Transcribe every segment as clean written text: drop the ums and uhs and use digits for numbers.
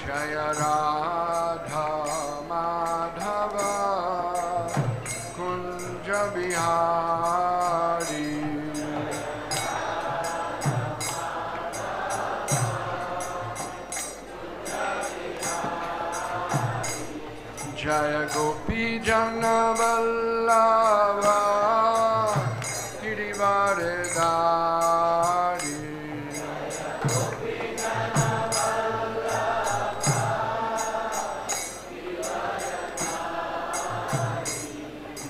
Jaya Radha Madhava Kunja Bihari. Jaya Gopi Jana Vallabha Girivaradari.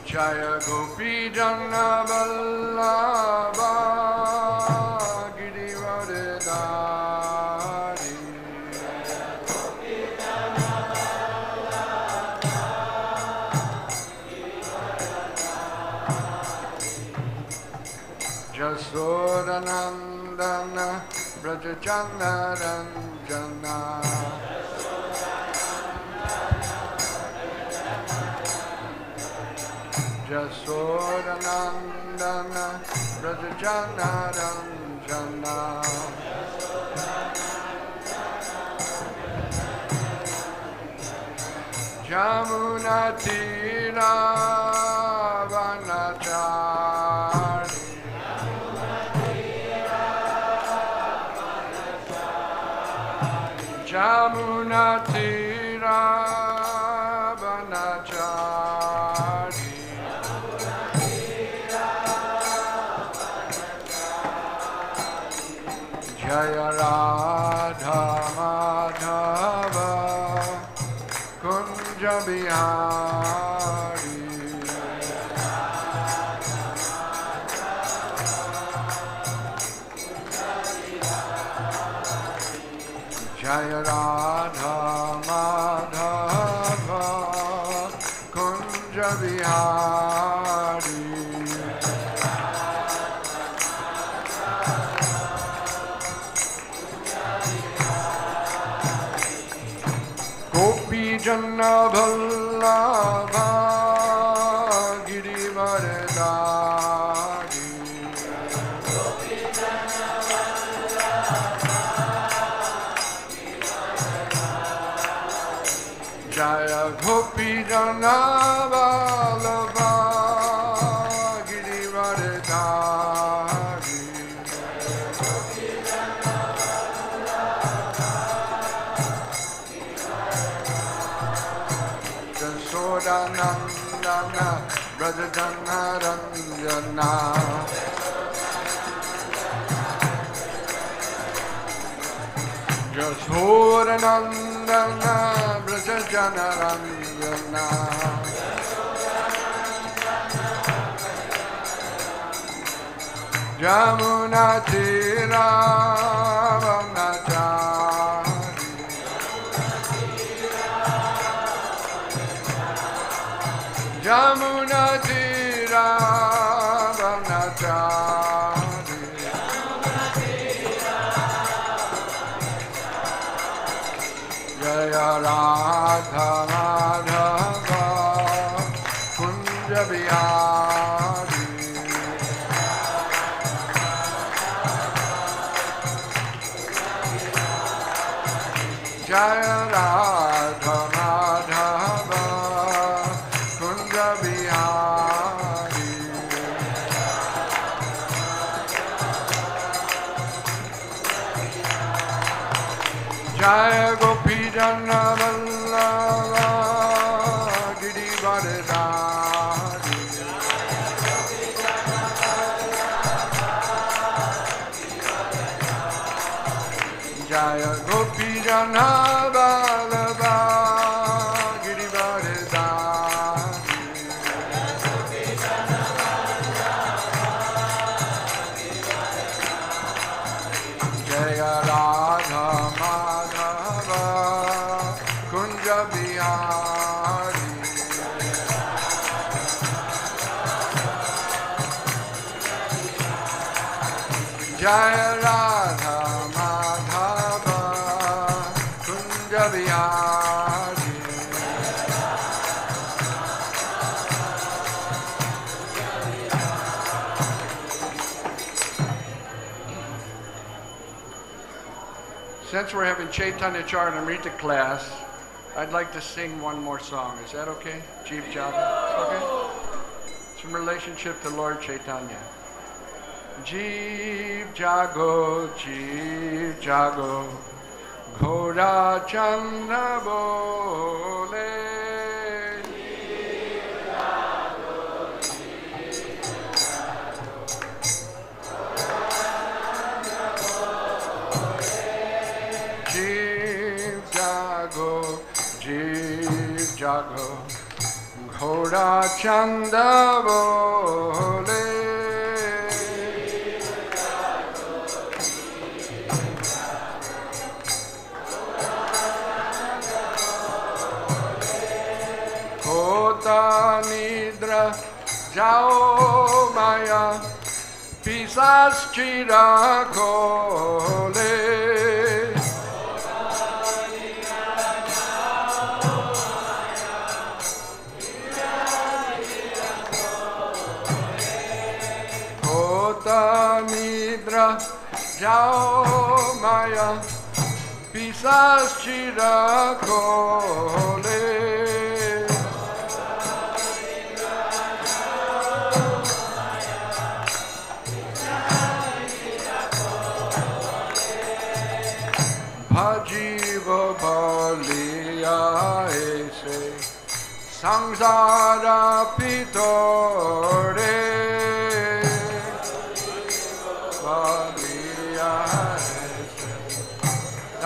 Jaya Gopi Jana Vallabha Girivaradari. Jasodanandana Brajachana Ranjana. Jasodanandana Brajachana Ranjana. Jamuna Tira Vanachari. Jamuna Tira Vanachari. Jaya Radha Madhava Kunja Bihari. Jaya Radha Madhava Kunja Bihari. Gopi Jana Vallabha Girivaradari. Jaya Gopi Jana Vallabha Girivaradari. Jasodanandana Brajachana Ranjana. Jasodanandana Brajachana Ranjana. Jamuna Tira Vanachari. Jamuna Tira Vanachari. Jaya Radha Madhava Kunja Bihari. Jaya Radha Madhava Kunja Bihari. Jaya Gopi Jana Vallabha Girivaradari. Jaya Gopi Jana Vallabha Girivaradari. Jaya Radha Madhava Kunja Bihari. Jaya Radha Madhava Kunja Bihari. Since we're having Chaitanya Charitamrita class, I'd like to sing one more song. Is that okay? Jeev Jago. Okay? It's in relationship to Lord Chaitanya. Jeev Jago, Ghora Chandra Bole. Jeev Jago, Ghora Chanda Bole. Kota Nidra Jao Maya Pisas Chira Kole. Nidra Jao Maya Pisas Chira Kole. Bhajiva Baliya Ese Samsara Pitore.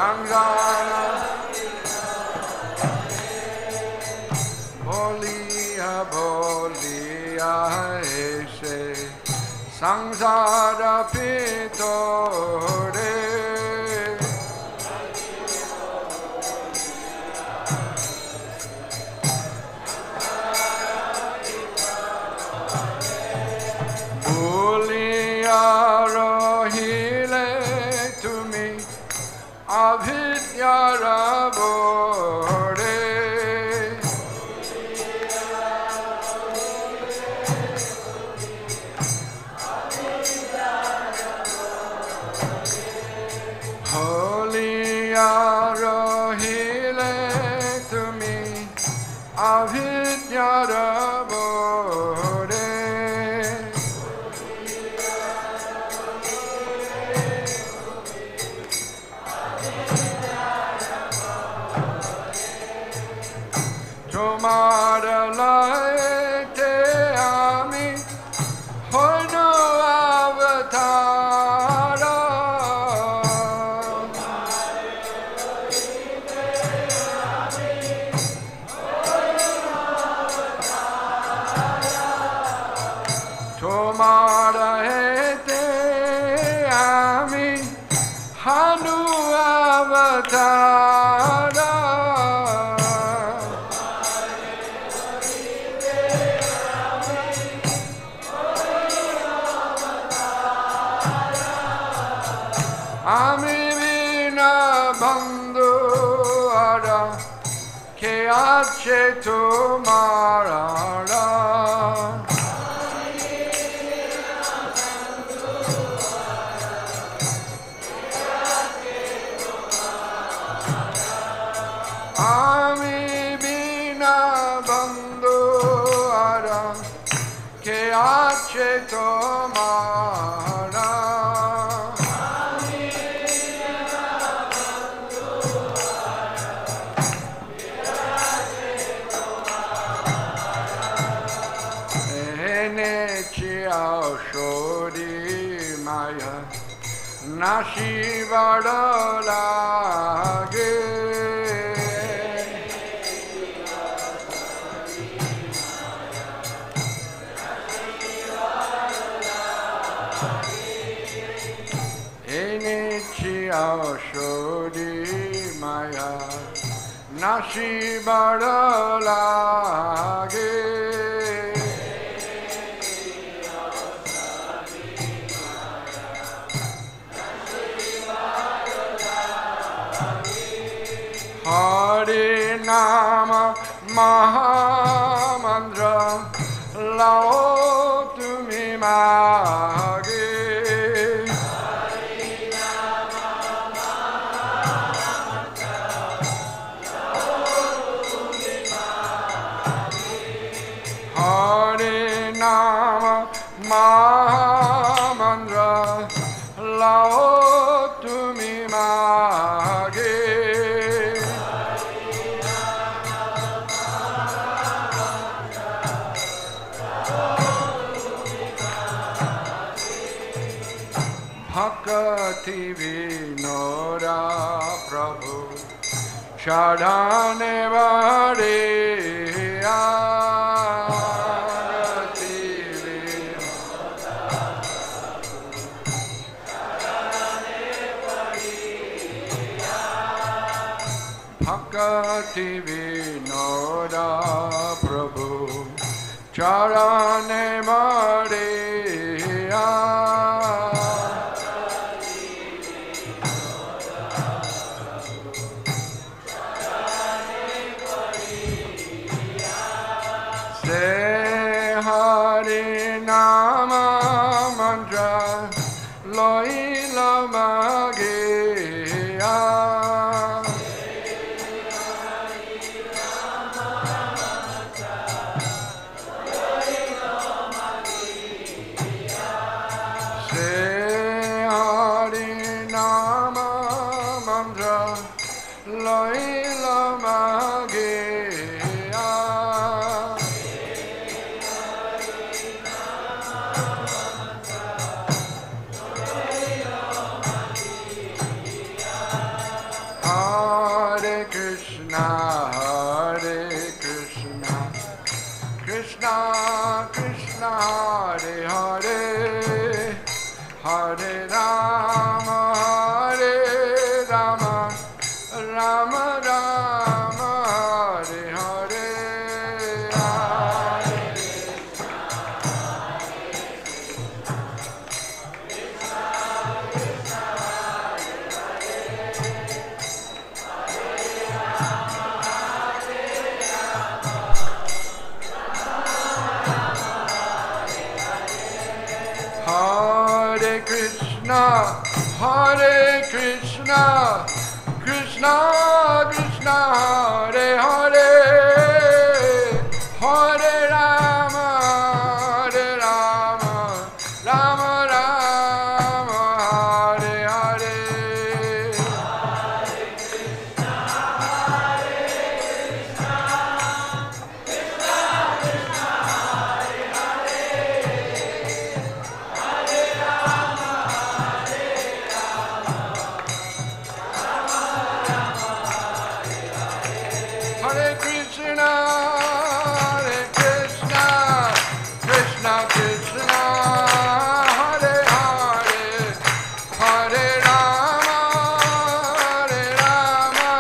Samsara Boliya Boliya Ese Samsara Pitore. Boliya Rohile Tumi Avidyara Bore. Holiya Rohile Tumi Avidyara Bore. Tomar laite ami hoino avatara. Tomar laite ami hanu avatara. Ami vina bandhu ara ke ache tumara. Ami vina bandhu ara ke ache tumara. Shori Maya Nashi Vadalage. Enichi Shori Maya Nashi Vadalage. Hare Nama Mahamandra Lao Tumi Mage. Hare Nama mage. Bhakti Vinora Prabhu Shadhane Vareya. Bhakti Vinoda Prabhu Charane Mareya. Se Hari Nama Mantra Loila Mageya. Hare Krishna, Krishna Krishna, Hare Hare, Hare Rama, Hare Rama, Rama Rama, Hare Hare. Hare Krishna, Hare Krishna, Krishna Krishna, Hare Hare, Hare Rama, Hare Krishna, Hare Krishna, Krishna Krishna, Hare Hare, Hare Rama, Rama Rama, Hare Hare. Hare Krishna, Hare Krishna, Krishna Krishna, Hare Hare, Hare Rama, Hare Krishna, Hare Krishna, Krishna Krishna, Hare Hare, Hare Rama,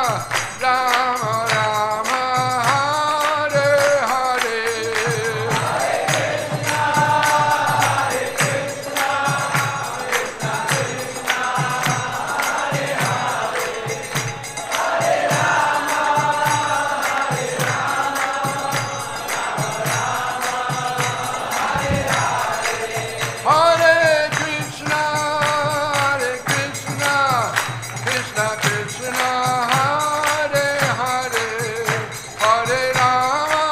Rama Rama, Hare Hare. Hare Krishna, Hare Krishna, Krishna Krishna, Hare Hare, Hare Rama,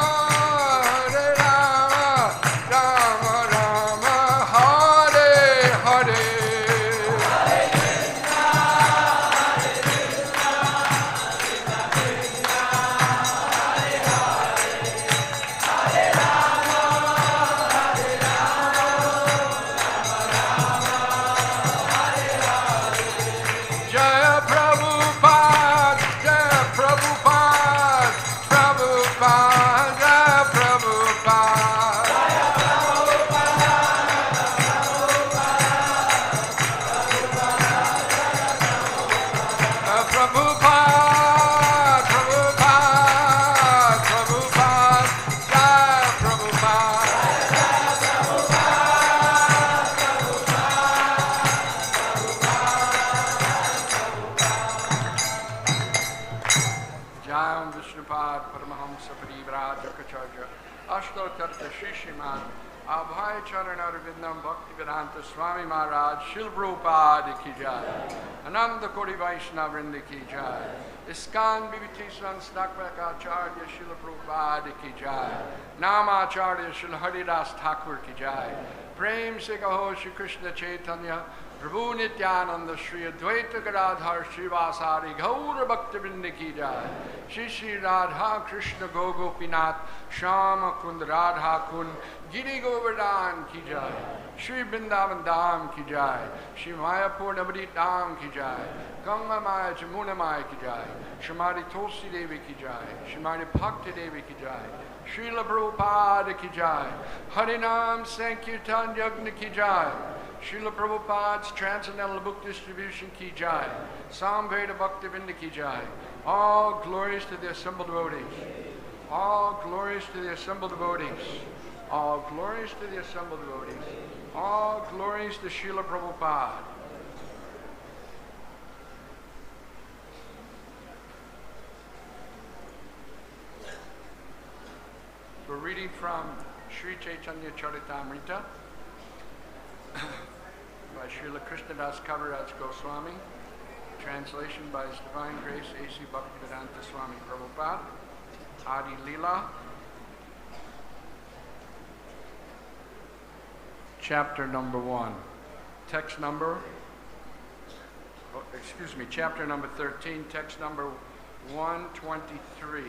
Jaya Prabhupada, Jaya Prabhupada, Prabhupada, Jaya Prabhupada. Prabhupada, Prabhupada, Prabhupada, Jaya Prabhupada. Jayam Vishnupad Paramahamsa Parivrajakacarya Ashtotar Shishiman Abhay Charanarvindam Bhaktivedanta Swami Maharaj Shil Prabhupada Ki Jai Ananda Kori Vaishnava Vrinda Ki Jai Iskan Bhivitisan Snakvakacharya Shil Prabhupada Ki Jai Namacharya Shil Haridas Thakur Ki Jai Prem Se Kaho Shri Krishna Chaitanya Prabhu Nityananda Shri Advaita Gadadhar Srivasari Gaura Bhaktivinoda ki jai. Shri Shri Radha Krishna Gopinath Shama Kund Radha Kund Giri Govardhan ki jai. Shri Vrindavan Dham ki jai. Shri Mayapur Navadip Dham ki jai. Ganga Maya Jamuna Maya ki jai. Srimati Tulsi Devi ki jai. Srimati Bhakti Devi ki jai. Srila Prabhupada ki jai. Harinam Sankirtan Yagna ki jai. Srila Prabhupada's Transcendental Book Distribution ki jai. Samveda Bhaktivinoda ki jai. All glories to the assembled devotees. All glories to the assembled devotees. All glories to the assembled devotees. All glories to Srila Prabhupada. We're reading from Sri Chaitanya Charitamrita by Srila Krishnadas Kaviraj Goswami, translation by His Divine Grace A.C. Bhaktivedanta Swami Prabhupada, Adi Lila, chapter number 1, text number, chapter number 13, text number 123.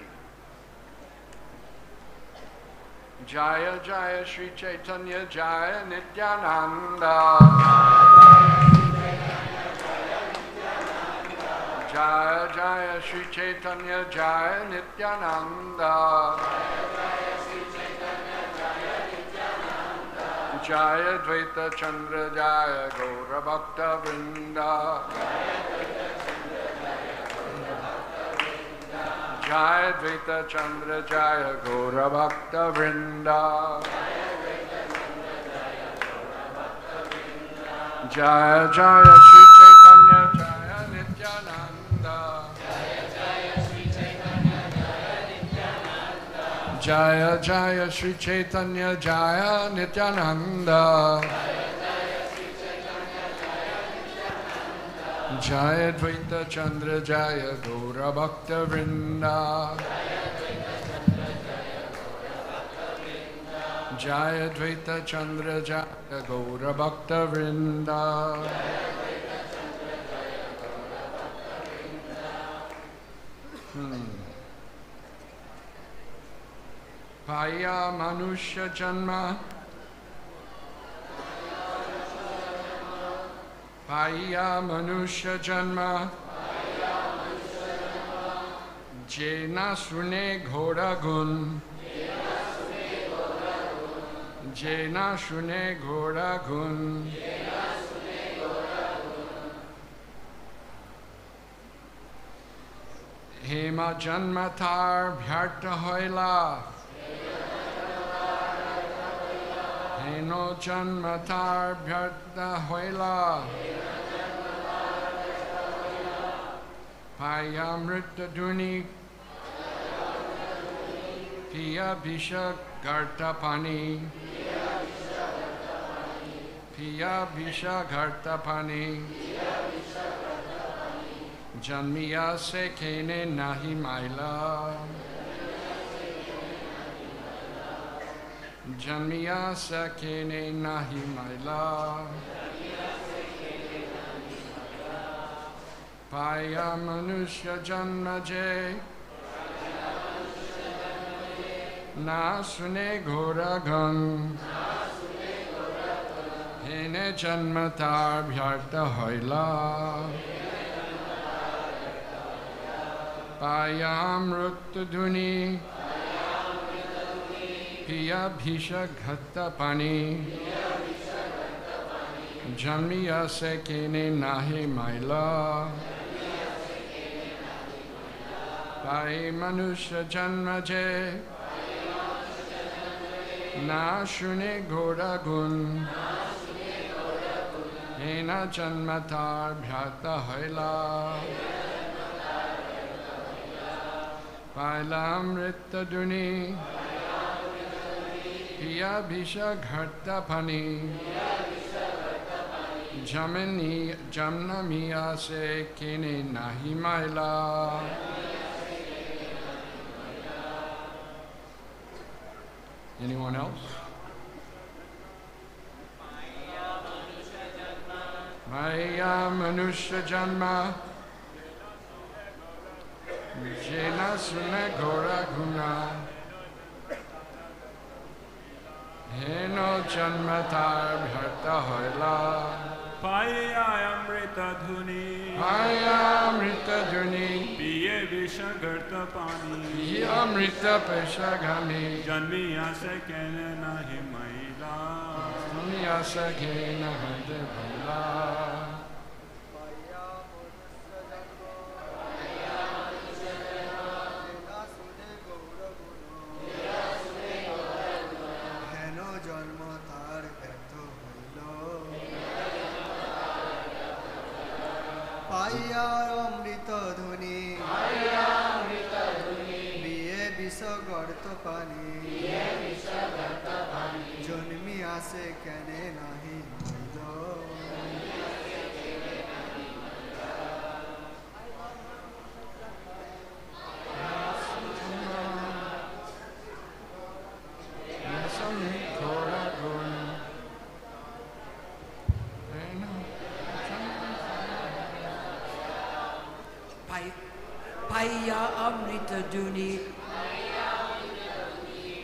Jaya Jaya Sri Chaitanya Jaya Nityananda. Jaya Jaya Sri Chaitanya Jaya Nityananda. Jaya Dvaita Chandra Jaya Gaura Bhakta Vrinda. Jaya Dvaita Chandra Jaya Gaura Bhakta Vrinda. Jaya Jaya Sri Chaitanya Jaya Nityananda. Jaya Jaya Sri Chaitanya Jaya Nityananda. Jaya Dvaita Chandra Jaya Gaura Bhakta Vrinda. Jaya Dvaita Chandra Jaya Gaura Bhakta Vrinda. Paya Manusha Janma. Paya Manusha Janma. Jena Sune Ghora Gun. Jena Sune Ghora Gun. Hema Janmatar Bhyarta Hoila. Heno Janmatar Bhyarta Hoila. Payamrita Duni Piya Bisha Garta Pani. Piya Bisha Garta Pani. Janmiya se kene nahi maila. Janmiya se kene nahi maila. Paya Manusya Janma Je Na Sune Ghora Gun. Hene Janmatar Bhyarta Hoila. Payamrutta Duni Piya Bhisha Ghatta Pani. Janmiya se kene nahi maila. Pai Manusya Janma Je Na Shune Ghora Gun. Hena Janmatar Bhyata Hoila. Pailamrita Duni Piya Bhisha Gharta Pani. Jamna Miya se kene nahi maila. Anyone else? Maya Manusha Janma Jena Sune Gora Guna Heno Janmatar Bharta Hoila Paya Amrita Dhuni Paya Amrita Dhuni Piye Vishagarta Pani Piye Amrita Peshagami Janmi Ase Kene Nahi Maila Janmi Ase Kene Nahi Maila Paya Amrita Dhuni Biye Vishagarta Pani Janmi Ase Kene Nahi Maila Paya Amrita Dhuni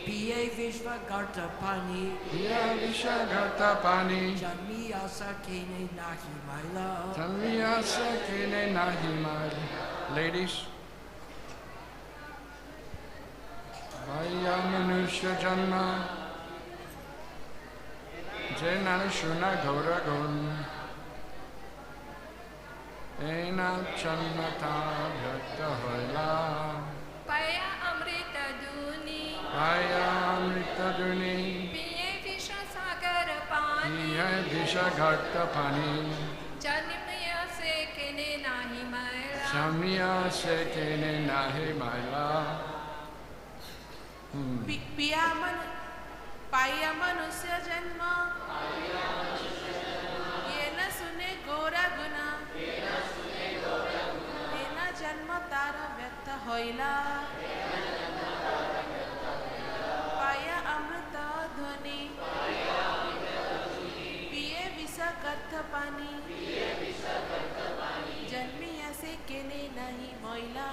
Piye Vishvagarta Pani Piye Vishagarta Pani Janmi Asa Kene Nahi Maila Janmi Ase Kene Nahi Maila. Ladies, Maya Manusha Janma Jena Shuna Gaura Gun Ena Chanmata Bhakta Hoila Paya Amrita Dhuni Paya Amrita Dhuni Piye Visha Sagar Pani Piye Vishagarta Pani Janmaya Se Kene Nahi Maila Jamya Se Kene Nahi Maila. Paya Manusya Janma Yena Sune Gora Guna Ena Janma Tara Vyakta Hoila Paya Amrita Dhuni Piye Vishagarta Pani Janmi Ase Kene Nahi Moila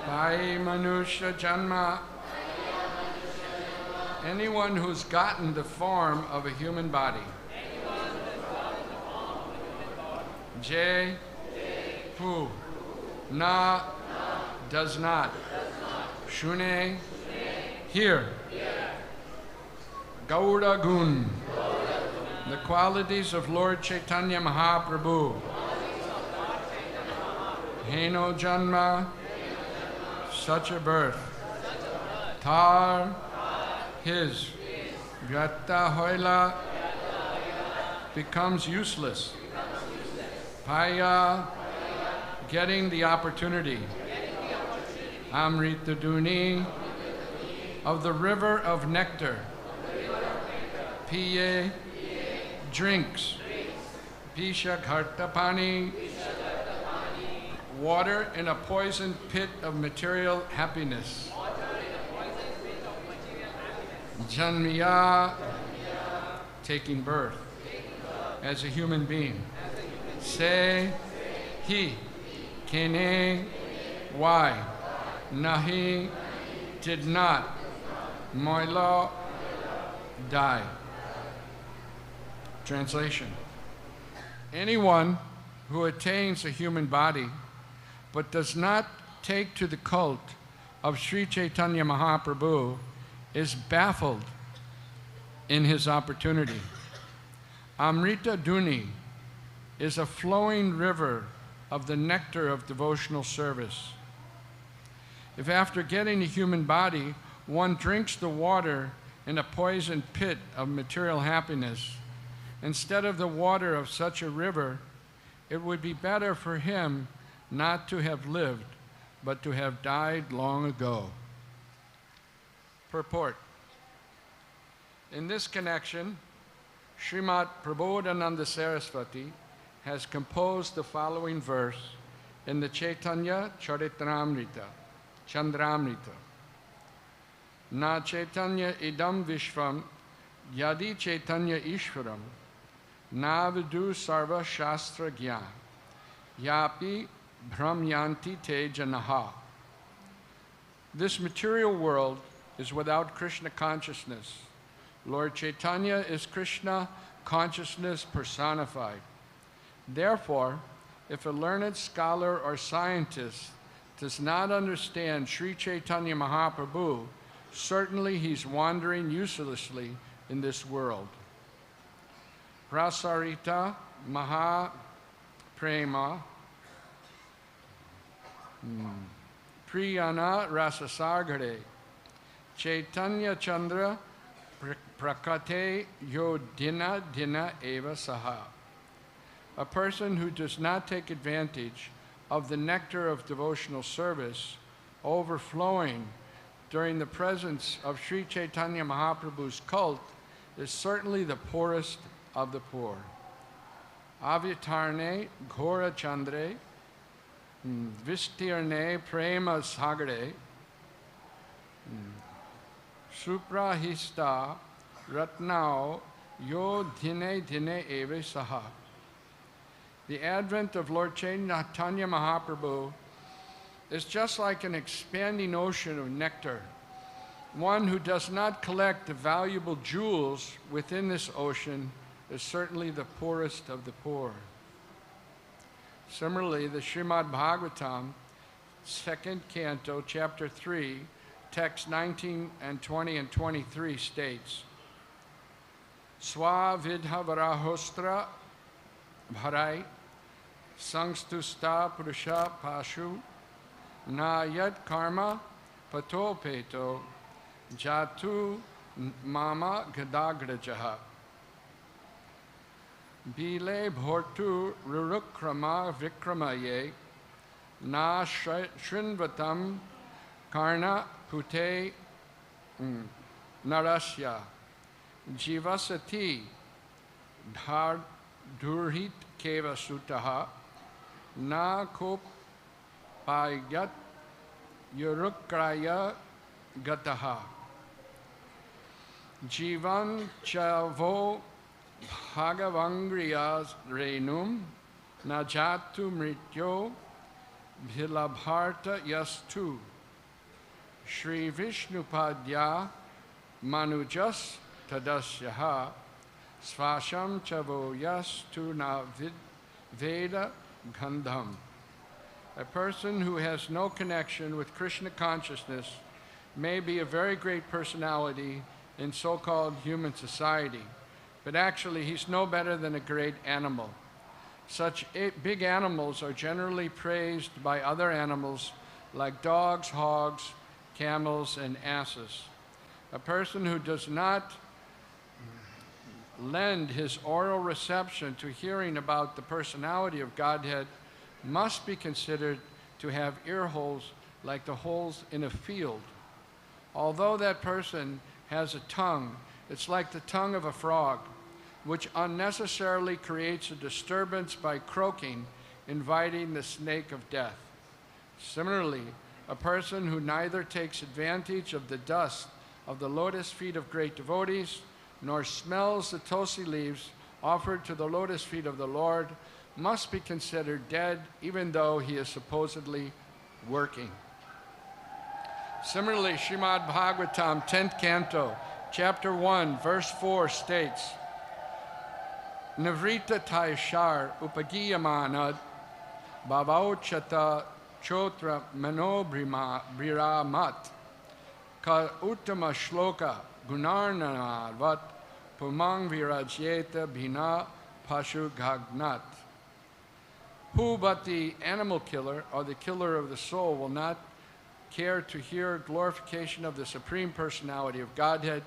Pai Manusha Janma. Anyone who's gotten the form of a human body. J. Who. Na. Does not. Shune. Here. Gauda Gun. The qualities of Lord Chaitanya Mahaprabhu. Heno Janma. Such a birth. Tar. His. Vyata Hoila. Becomes useless. Paya. Getting the opportunity. Amrita Duni. Of the river of nectar. Piye. Drinks. Pisha Ghartapani. Water in a poisoned pit of material happiness. Janmiya, taking birth as a human being. Se, he, kene, why, nahi, did not, moila, die. Translation. Anyone who attains a human body but does not take to the cult of Sri Chaitanya Mahaprabhu is baffled in his opportunity. Amrita Duni is a flowing river of the nectar of devotional service. If after getting a human body, one drinks the water in a poisoned pit of material happiness, instead of the water of such a river, it would be better for him not to have lived, but to have died long ago. Purport. In this connection, Srimad Prabodhananda Saraswati has composed the following verse in the Chaitanya Charitramrita, Chandramrita. Na Chaitanya idam vishvam yadi Chaitanya ishvaram navidu sarva shastra gyan, yapi brahmyanti te janaha. This material world is without Krishna consciousness. Lord Chaitanya is Krishna consciousness personified. Therefore, if a learned scholar or scientist does not understand Sri Chaitanya Mahaprabhu, certainly he's wandering uselessly in this world. Prasarita Maha Prema Priyana Rasasagare Chaitanya Chandra Prakate Yo Dina Dina Eva Saha. A person who does not take advantage of the nectar of devotional service overflowing during the presence of Sri Chaitanya Mahaprabhu's cult is certainly the poorest of the poor. Avitarne Ghora Chandre Vistirne Prema Sagare Suprahista Ratnao Yo Dine Dine Eve Saha. The advent of Lord Chaitanya Mahaprabhu is just like an expanding ocean of nectar. One who does not collect the valuable jewels within this ocean is certainly the poorest of the poor. Similarly, the Srimad Bhagavatam, 2nd Canto, Chapter 3, texts 19 and 20 and 23 states, Swa vidha varahostra bharai sangstusta purusha pashu na yad karma pato peto jatu mama gadagrajaha bile bhortu rurukrama vikramaye na shrinvatam karna pute narasya jivasati dhar durhit keva sutaha na kop payat yurukraya gataha jivan chavo bhagavangriyas renum najatu mrityo bhilabharta yastu Shri Vishnupadya manujas tadasyaha svasham chavo yastu na veda gandham. A person who has no connection with Krishna consciousness may be a very great personality in so-called human society, but actually he's no better than a great animal. Such big animals are generally praised by other animals like dogs, hogs, camels, and asses. A person who does not lend his oral reception to hearing about the personality of Godhead must be considered to have ear holes like the holes in a field. Although that person has a tongue, it's like the tongue of a frog, which unnecessarily creates a disturbance by croaking, inviting the snake of death. Similarly, a person who neither takes advantage of the dust of the lotus feet of great devotees, nor smells the tulsi leaves offered to the lotus feet of the Lord, must be considered dead, even though he is supposedly working. Similarly, Srimad Bhagavatam, 10th Canto, Chapter 1, Verse 4 states, Navrita Taishar Upagiyamanad Bhavauchata Chotra Manobriramat Ka Uttama Shloka Gunarnanavat Pumang Virajyeta Bhina Pashu Gagnat. Who but the animal killer or the killer of the soul will not care to hear glorification of the Supreme Personality of Godhead?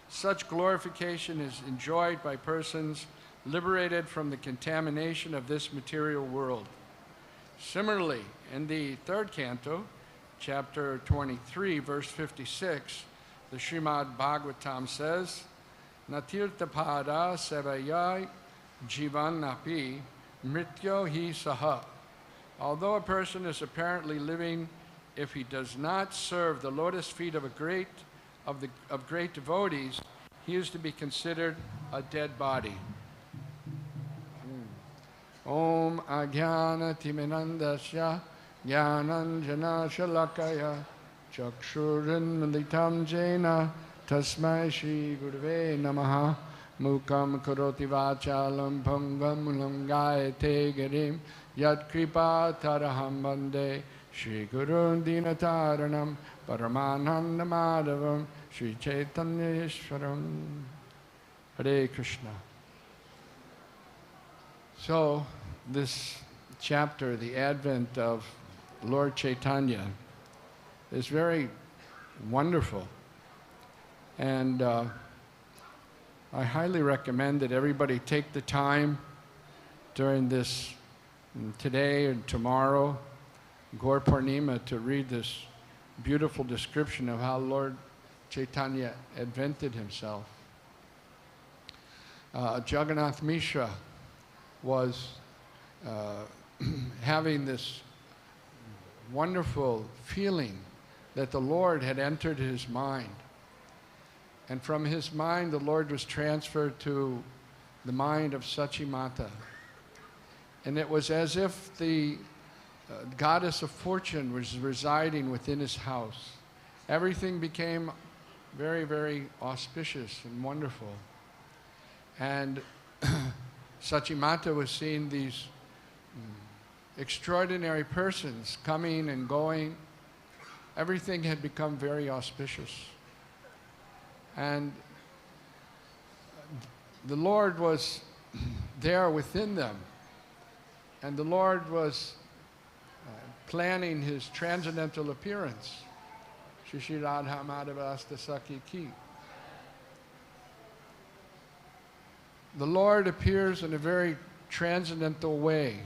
Such glorification is enjoyed by persons liberated from the contamination of this material world. Similarly, in the 3rd Canto, Chapter 23, Verse 56, the Srimad Bhagavatam says, Natirtapada sevayai jivan napi mrityo hi saha. Although a person is apparently living, if he does not serve the lotus feet of great devotees, he is to be considered a dead body. Om Ajnana Timinandasya Jnananjana Shalakaya Chakshurunmilitam Jena Tasmai Shri Gurave Namaha Mukam Karoti Vachalam Pangam Langayate Girim Yat Kripa Taraham Bande Shri Gurun Dinataranam Paramananda Madhavam Shri Chaitanya Ishwaram. Hare Krishna. So, this chapter, the advent of Lord Chaitanya, is very wonderful. And I highly recommend that everybody take the time during this, today and tomorrow, Gaur Purnima, to read this beautiful description of how Lord Chaitanya advented himself. Jagannath Mishra was having this wonderful feeling that the Lord had entered his mind. And from his mind, the Lord was transferred to the mind of Sachimata. And it was as if the goddess of fortune was residing within his house. Everything became very, very auspicious and wonderful. And Sachimata was seeing these extraordinary persons coming and going. Everything had become very auspicious. And the Lord was there within them. And the Lord was planning his transcendental appearance. Shri Shri Radha Madhava Asta Sakhi Ki. The Lord appears in a very transcendental way.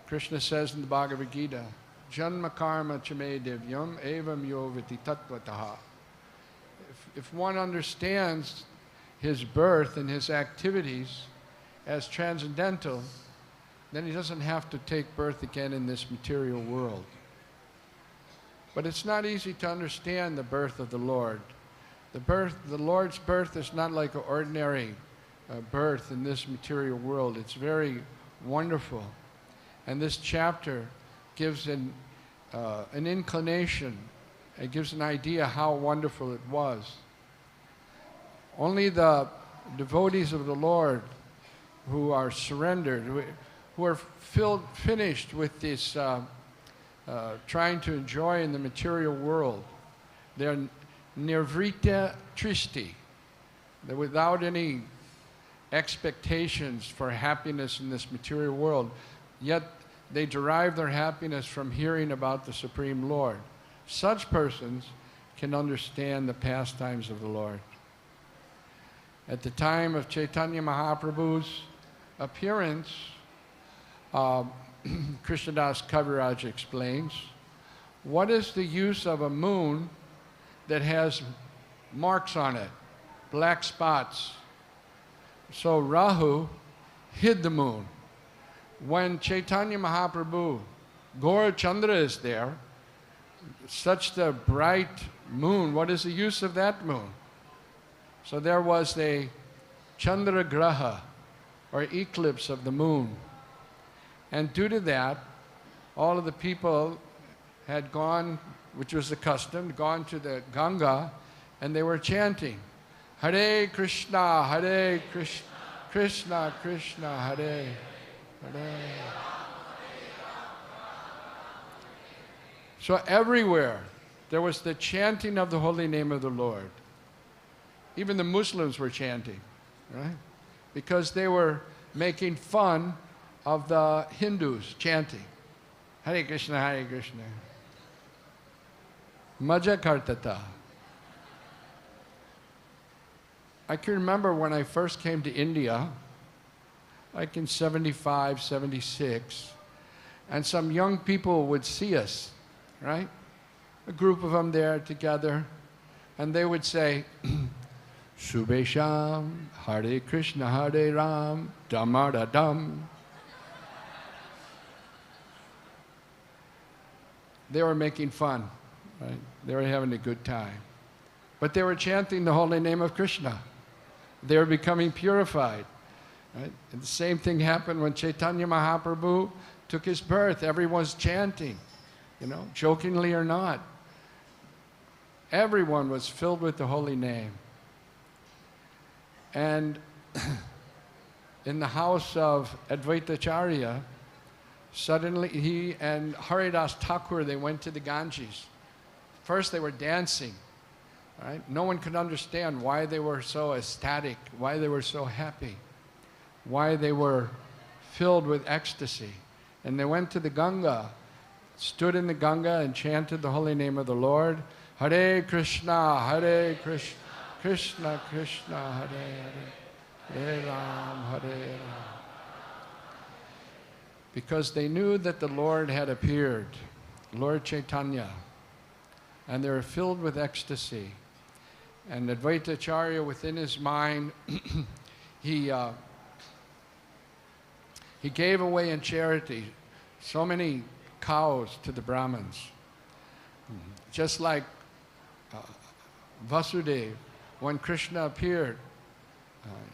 Krishna says in the Bhagavad Gita, Janma karma chame devyam evam yo viti tattvataha. If one understands his birth and his activities as transcendental, then he doesn't have to take birth again in this material world. But it's not easy to understand the birth of the Lord. The Lord's birth is not like an ordinary birth in this material world. It's very wonderful. And this chapter gives an inclination, it gives an idea how wonderful it was. Only the devotees of the Lord who are surrendered, who are finished with this trying to enjoy in the material world, they're nirvrita tristi. They're without any expectations for happiness in this material world, yet they derive their happiness from hearing about the Supreme Lord. Such persons can understand the pastimes of the Lord. At the time of Chaitanya Mahaprabhu's appearance, Krishnadas Kaviraj explains, what is the use of a moon that has marks on it, black spots? So Rahu hid the moon. When Chaitanya Mahaprabhu, Gaura Chandra is there, such the bright moon, what is the use of that moon? So there was a Chandra Graha, or eclipse of the moon. And due to that, all of the people had gone, which was the custom, gone to the Ganga, and they were chanting, Hare Krishna, Krishna Krishna, Hare Hare. So everywhere, there was the chanting of the holy name of the Lord. Even the Muslims were chanting, right? Because they were making fun of the Hindus chanting, Hare Krishna, Hare Krishna. Maja kartata. I can remember when I first came to India, like in 75, 76, and some young people would see us, right? A group of them there together, and they would say, Subhesham, Hare Krishna, Hare Ram, Damada Dam. They were making fun, right? They were having a good time. But they were chanting the holy name of Krishna. They were becoming purified. Right? And the same thing happened when Chaitanya Mahaprabhu took his birth. Everyone's chanting, you know, jokingly or not. Everyone was filled with the holy name. And in the house of Advaitacharya, suddenly he and Haridas Thakur, they went to the Ganges. First they were dancing, right? No one could understand why they were so ecstatic, why they were so happy, why they were filled with ecstasy. And they went to the Ganga, stood in the Ganga and chanted the holy name of the Lord. Hare Krishna, Krishna Krishna, Hare Ram, Hare Ram. Because they knew that the Lord had appeared, Lord Chaitanya, and they were filled with ecstasy. And Advaitacharya, within his mind, he gave away in charity so many cows to the Brahmins. Just like Vasudeva, when Krishna appeared,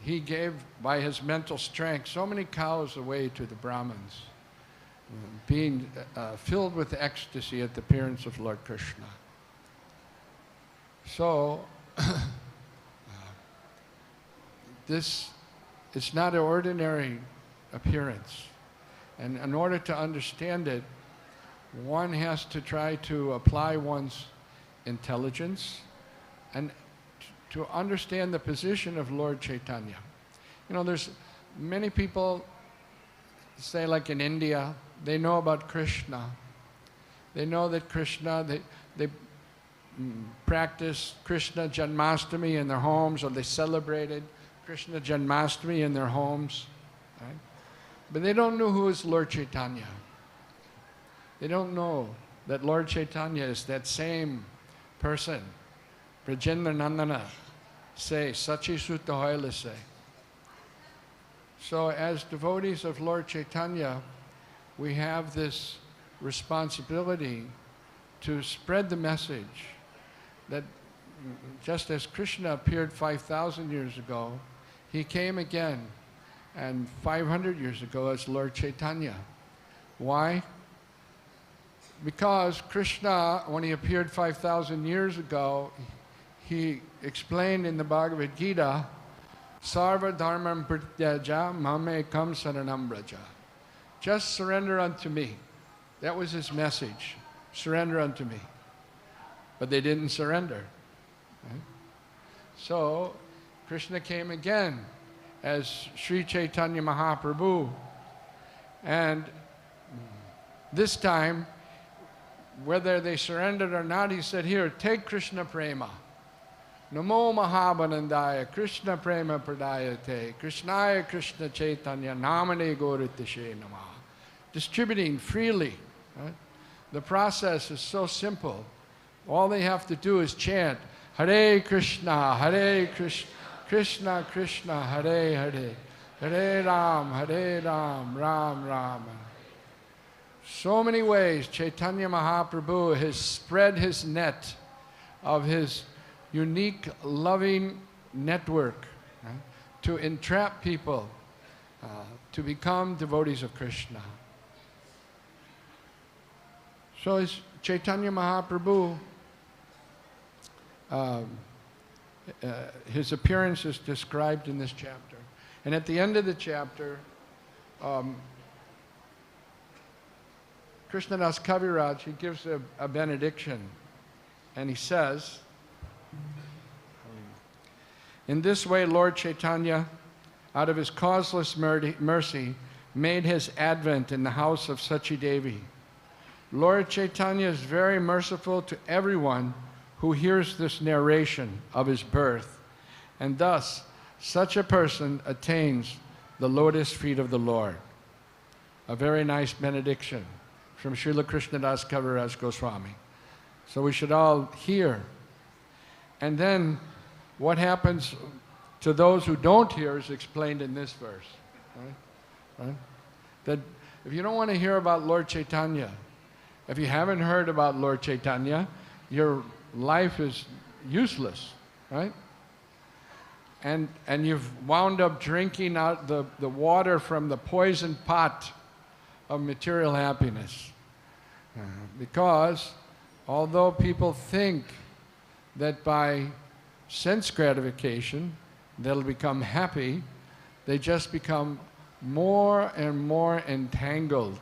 he gave, by his mental strength, so many cows away to the Brahmins, being filled with ecstasy at the appearance of Lord Krishna. So, this is not an ordinary appearance. And in order to understand it, one has to try to apply one's intelligence and to understand the position of Lord Chaitanya. You know, there's many people, say like in India, they know about Krishna. They know that Krishna, they practice Krishna Janmashtami in their homes, or they celebrated Krishna Janmashtami in their homes. Right? But they don't know who is Lord Chaitanya. They don't know that Lord Chaitanya is that same person. Brajendra Nandana say, Sachi Sutta Hoyle say. So as devotees of Lord Chaitanya, we have this responsibility to spread the message that just as Krishna appeared 5,000 years ago, he came again, and 500 years ago as Lord Chaitanya. Why? Because Krishna, when he appeared 5,000 years ago, he explained in the Bhagavad Gita, Sarva dharmam prityaja mamekam saranam braja. Just surrender unto me. That was his message. Surrender unto me. But they didn't surrender. Right? So, Krishna came again as Sri Chaitanya Mahaprabhu. And this time, whether they surrendered or not, he said, here, take Krishna Prema. Namo Mahabhanandaya, Krishna Prema Pradayate, Krishnaya Krishna Chaitanya, Namane Gauritashe Namaha. Distributing freely. Right? The process is so simple. All they have to do is chant, Hare Krishna, Krishna Krishna, Hare Hare, Hare Ram, Ram Ram. So many ways Chaitanya Mahaprabhu has spread his net of his unique loving network, right, to entrap people to become devotees of Krishna. So as Chaitanya Mahaprabhu, his appearance is described in this chapter. And at the end of the chapter, Krishnadas Kaviraj, he gives a benediction, and he says, in this way, Lord Chaitanya, out of his causeless mercy, made his advent in the house of Sachi Devi. Lord Chaitanya is very merciful to everyone who hears this narration of his birth, and thus such a person attains the lotus feet of the Lord. A very nice benediction from Srila Krishnadas Kaviraj Goswami. So we should all hear. And then what happens to those who don't hear is explained in this verse. Right? That if you don't want to hear about Lord Chaitanya, if you haven't heard about Lord Chaitanya, your life is useless, right? and you've wound up drinking out the water from the poisoned pot of material happiness. Because although people think that by sense gratification they'll become happy, they just become more and more entangled.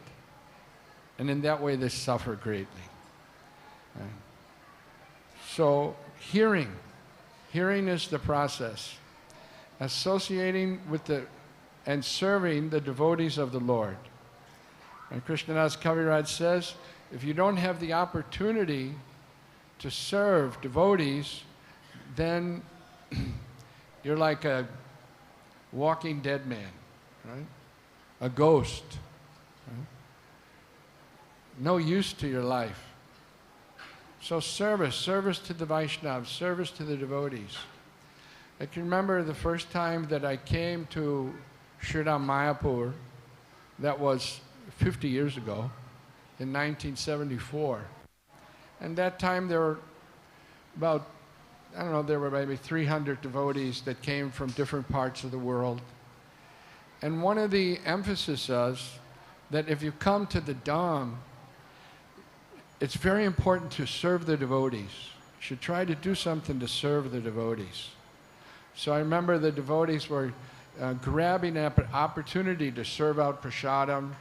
And in that way they suffer greatly. So hearing is the process. Associating with and serving the devotees of the Lord. And Krishnadas Kaviraj says, if you don't have the opportunity to serve devotees, then you're like a walking dead man, right? A ghost. Right? No use to your life. So service to the Vaishnavas, service to the devotees. I can remember the first time that I came to Sriram Mayapur, that was 50 years ago, in 1974. And that time there were about, I don't know, there were maybe 300 devotees that came from different parts of the world. And one of the emphasis is that if you come to the Dham, it's very important to serve the devotees. You should try to do something to serve the devotees. So I remember the devotees were grabbing an opportunity to serve out prasadam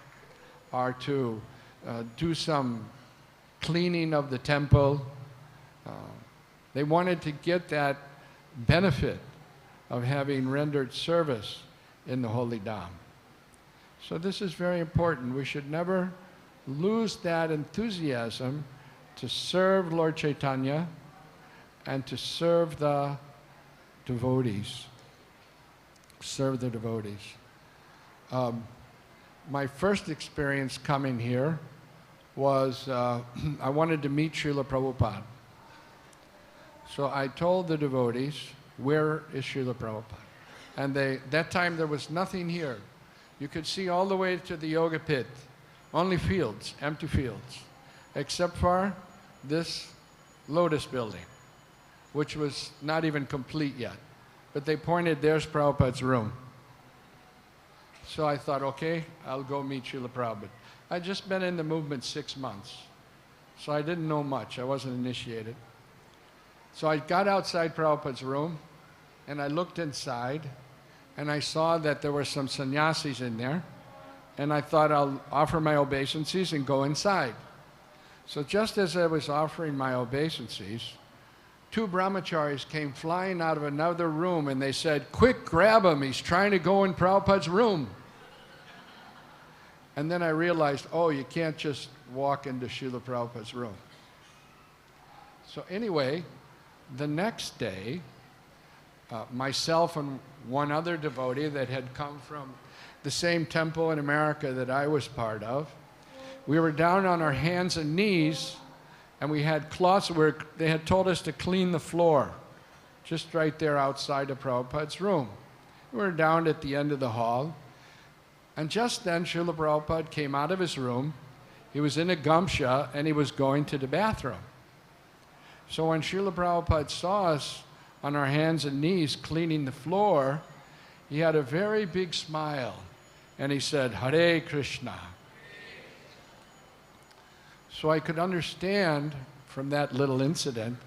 or to do some cleaning of the temple. They wanted to get that benefit of having rendered service in the holy Dham. So this is very important. We should never lose that enthusiasm to serve Lord Chaitanya and to serve the devotees. Serve the devotees. My first experience coming here was I wanted to meet Srila Prabhupada. So I told the devotees, where is Srila Prabhupada? And that time there was nothing here. You could see all the way to the yoga pit. Only fields, empty fields, except for this lotus building, which was not even complete yet. But they pointed, there's Prabhupada's room. So I thought, okay, I'll go meet Srila Prabhupada. I'd just been in the movement 6 months, so I didn't know much. I wasn't initiated. So I got outside Prabhupada's room, and I looked inside, and I saw that there were some sannyasis in there. And I thought I'll offer my obeisances and go inside. So just as I was offering my obeisances, 2 brahmacharis came flying out of another room and they said, quick, grab him, he's trying to go in Prabhupada's room. And then I realized, oh, you can't just walk into Srila Prabhupada's room. So anyway, the next day, myself and one other devotee that had come from the same temple in America that I was part of, we were down on our hands and knees, and we had cloths where they had told us to clean the floor, just right there outside of Prabhupada's room. We were down at the end of the hall, and just then Srila Prabhupada came out of his room. He was in a gamsha, and he was going to the bathroom. So when Srila Prabhupada saw us on our hands and knees cleaning the floor, he had a very big smile, and he said, Hare Krishna. So I could understand from that little incident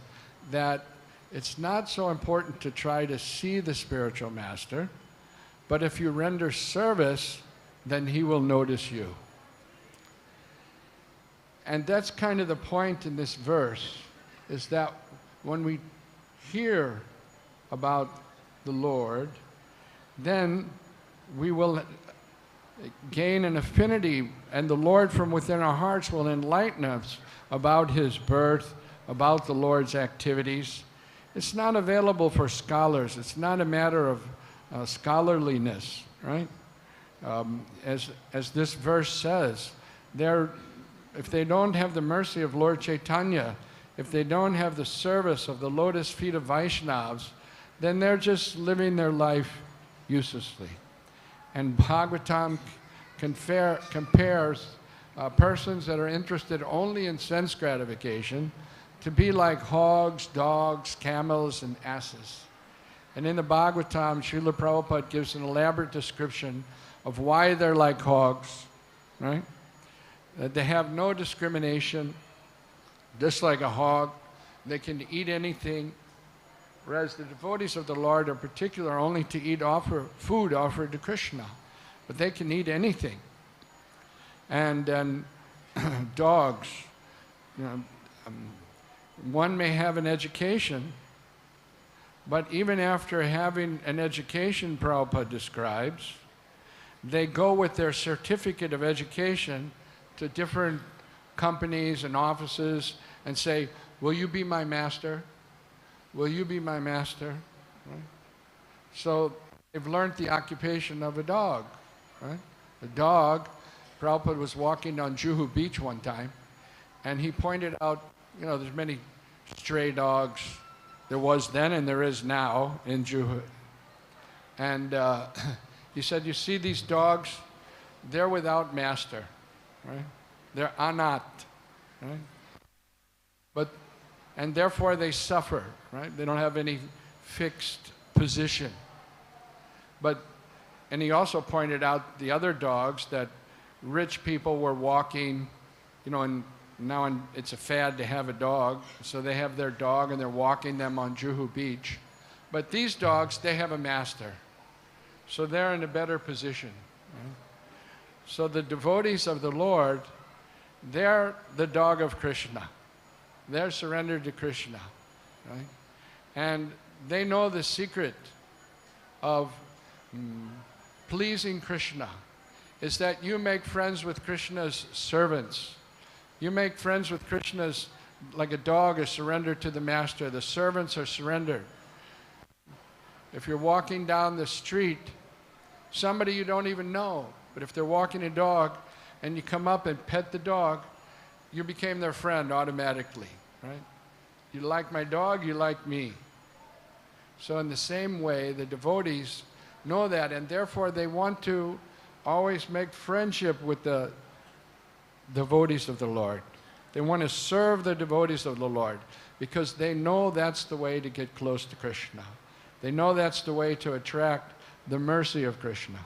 that it's not so important to try to see the spiritual master, but if you render service, then he will notice you. And that's kind of the point in this verse, is that when we hear about the Lord, then we will gain an affinity, and the Lord from within our hearts will enlighten us about his birth, about the Lord's activities. It's not available for scholars. It's not a matter of scholarliness, right? As this verse says, if they don't have the mercy of Lord Chaitanya, if they don't have the service of the lotus feet of Vaishnavas, then they're just living their life uselessly. And Bhagavatam compares persons that are interested only in sense gratification to be like hogs, dogs, camels, and asses. And in the Bhagavatam, Srila Prabhupada gives an elaborate description of why they're like hogs, right? That they have no discrimination, just like a hog. They can eat anything, whereas the devotees of the Lord are particular only to eat food offered to Krishna. But they can eat anything. And then dogs, you know, one may have an education, but even after having an education, Prabhupada describes, they go with their certificate of education to different companies and offices and say, will you be my master? Will you be my master? Right? So they've learned the occupation of a dog. Right? A dog, Prabhupada was walking on Juhu Beach one time, and he pointed out, you know, there's many stray dogs. There was then and there is now in Juhu. And he said, you see these dogs? They're without master. Right? They're anat. Right? And therefore they suffer. Right? They don't have any fixed position. And he also pointed out the other dogs that rich people were walking, you know, and now it's a fad to have a dog, so they have their dog and they're walking them on Juhu Beach. But these dogs, they have a master. So they're in a better position. Right? So the devotees of the Lord, they're the dog of Krishna. They're surrendered to Krishna. Right? And they know the secret of pleasing Krishna is that you make friends with Krishna's servants. You make friends with Krishna's, like a dog is surrendered to the master. The servants are surrendered. If you're walking down the street, somebody you don't even know, but if they're walking a dog and you come up and pet the dog, you became their friend automatically, right? You like my dog, you like me. So in the same way, the devotees know that, and therefore they want to always make friendship with the devotees of the Lord. They want to serve the devotees of the Lord because they know that's the way to get close to Krishna. They know that's the way to attract the mercy of Krishna.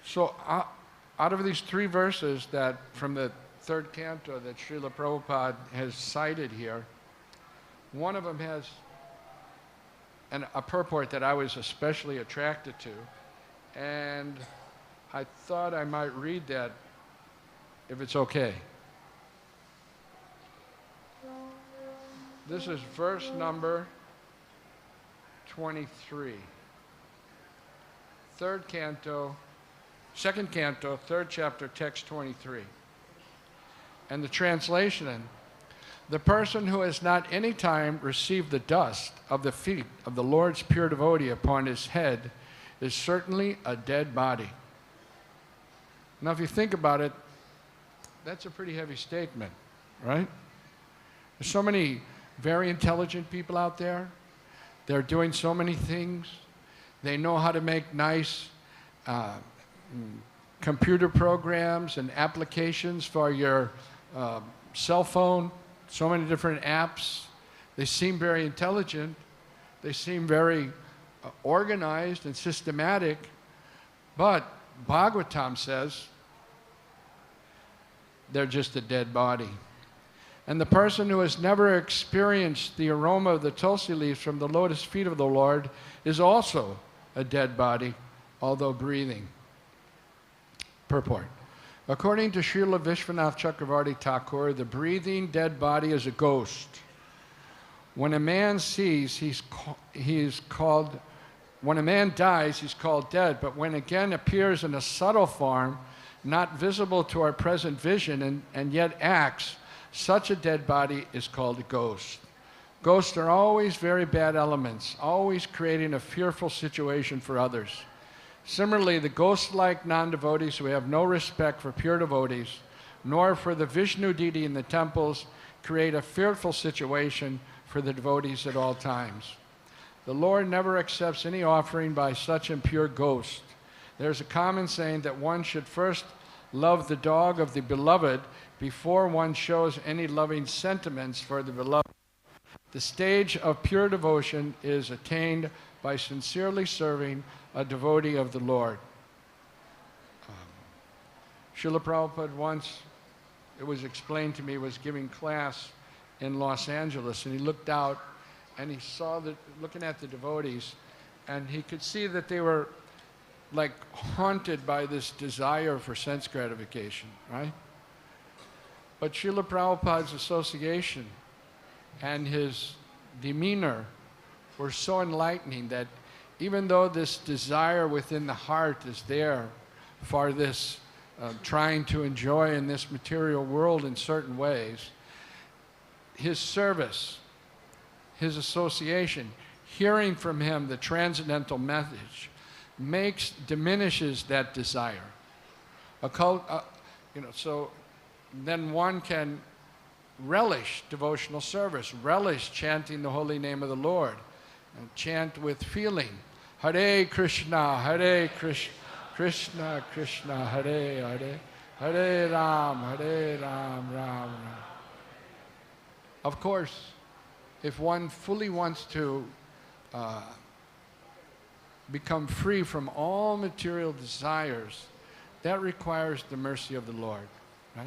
So out of these three verses that from the third canto that Srila Prabhupada has cited here, one of them has a purport that I was especially attracted to, and I thought I might read that if it's okay. This is verse number 23. Third canto, second canto, third chapter, text 23. And the translation, the person who has not any time received the dust of the feet of the Lord's pure devotee upon his head is certainly a dead body. Now, if you think about it, that's a pretty heavy statement, right? There's so many very intelligent people out there. They're doing so many things. They know how to make nice computer programs and applications for your cell phone, so many different apps. They seem very intelligent. They seem very organized and systematic. But Bhagavatam says they're just a dead body. And the person who has never experienced the aroma of the tulsi leaves from the lotus feet of the Lord is also a dead body, although breathing. Purport. According to Srila Vishwanath Chakravarti Thakur, the breathing dead body is a ghost. When a man dies, he's called dead, but when again appears in a subtle form, not visible to our present vision and yet acts, such a dead body is called a ghost. Ghosts are always very bad elements, always creating a fearful situation for others. Similarly, the ghost-like non-devotees who have no respect for pure devotees, nor for the Vishnu deity in the temples, create a fearful situation for the devotees at all times. The Lord never accepts any offering by such impure ghosts. There's a common saying that one should first love the dog of the beloved before one shows any loving sentiments for the beloved. The stage of pure devotion is attained by sincerely serving a devotee of the Lord. Srila Prabhupada once, it was explained to me, was giving class in Los Angeles, and he looked out and he saw looking at the devotees, and he could see that they were like haunted by this desire for sense gratification, right? But Srila Prabhupada's association and his demeanor were so enlightening that even though this desire within the heart is there for this trying to enjoy in this material world in certain ways, his service, his association, hearing from him the transcendental message, diminishes that desire. So then one can relish devotional service, relish chanting the holy name of the Lord, and chant with feeling, Hare Krishna, Krishna Krishna, Hare Hare, Hare Ram, Ram Ram. Of course, if one fully wants to become free from all material desires, that requires the mercy of the Lord, right?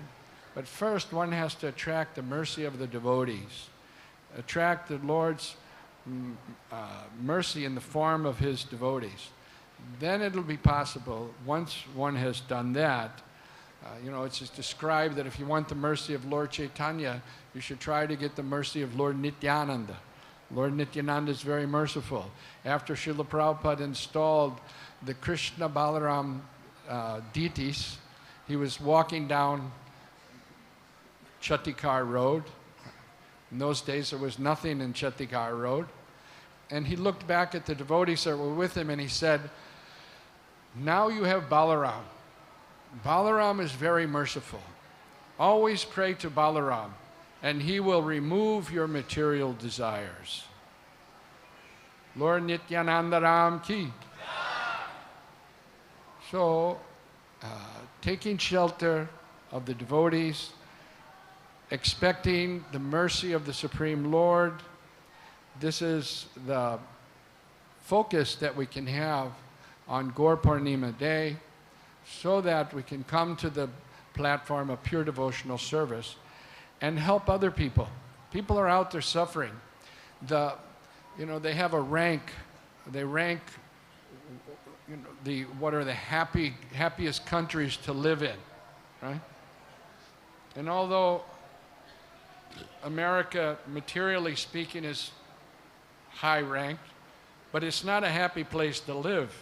But first, one has to attract the mercy of the devotees, attract the Lord's mercy in the form of his devotees. Then it'll be possible, once one has done that, it's just described that if you want the mercy of Lord Chaitanya, you should try to get the mercy of Lord Nityananda. Lord Nityananda is very merciful. After Srila Prabhupada installed the Krishna Balaram deities, he was walking down Chatikar Road. In those days, there was nothing in Chatikar Road. And he looked back at the devotees that were with him and he said, now you have Balaram. Balaram is very merciful. Always pray to Balaram, and he will remove your material desires. Lord Nityananda Ram ki. So, taking shelter of the devotees, expecting the mercy of the Supreme Lord, this is the focus that we can have on Gaur Purnima Day, so that we can come to the platform of pure devotional service and help other people. People are out there suffering. They have a rank. They rank, what are the happiest countries to live in, right? And although America, materially speaking, is high ranked, but it's not a happy place to live.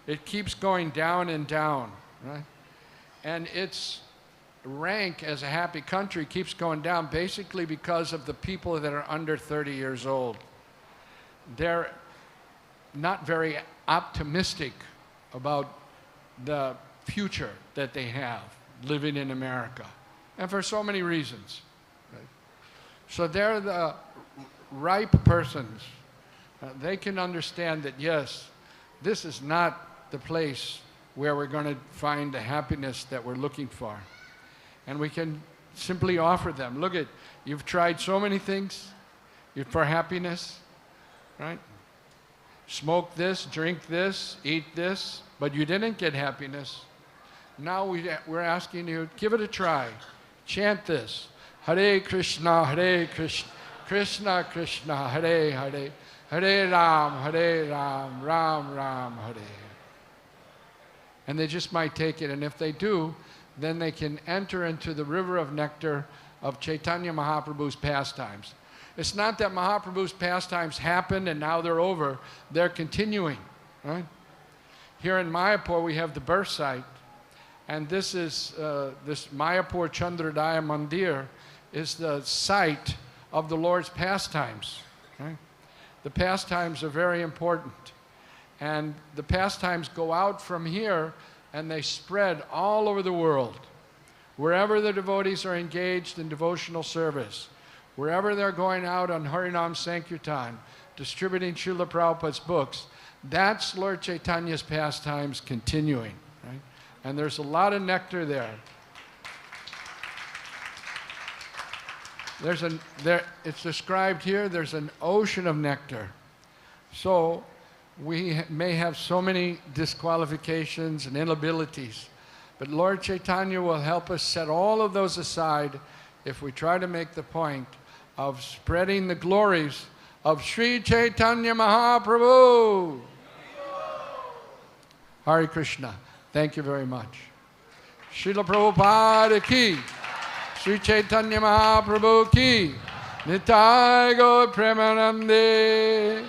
It keeps going down and down, right? And its rank as a happy country keeps going down basically because of the people that are under 30 years old. They're not very optimistic about the future that they have living in America, and for so many reasons. Right? So they're the ripe persons. They can understand that, yes, this is not the place where we're going to find the happiness that we're looking for. And we can simply offer them, look, you've tried so many things for happiness, right? Smoke this, drink this, eat this, but you didn't get happiness. Now we're asking you, give it a try. Chant this. Hare Krishna, Krishna Krishna, Hare Hare, Hare Ram, Ram Ram, Hare. And they just might take it, and if they do, then they can enter into the river of nectar of Chaitanya Mahaprabhu's pastimes. It's not that Mahaprabhu's pastimes happened and now they're over. They're continuing, right? Here in Mayapur, we have the birth site, and this is this Mayapur Chandrodaya Mandir is the site of the Lord's pastimes. Right? The pastimes are very important. And the pastimes go out from here and they spread all over the world. Wherever the devotees are engaged in devotional service, wherever they're going out on Harinam Sankirtan, distributing Srila Prabhupada's books, that's Lord Chaitanya's pastimes continuing. Right? And there's a lot of nectar there. It's described here, there's an ocean of nectar. So we may have so many disqualifications and inabilities, but Lord Chaitanya will help us set all of those aside if we try to make the point of spreading the glories of Sri Chaitanya Mahaprabhu. Hare Krishna. Thank you very much. Srila Prabhupada ki, Sri Chaitanya Mahaprabhu ki, Nitai Gaur Premanande.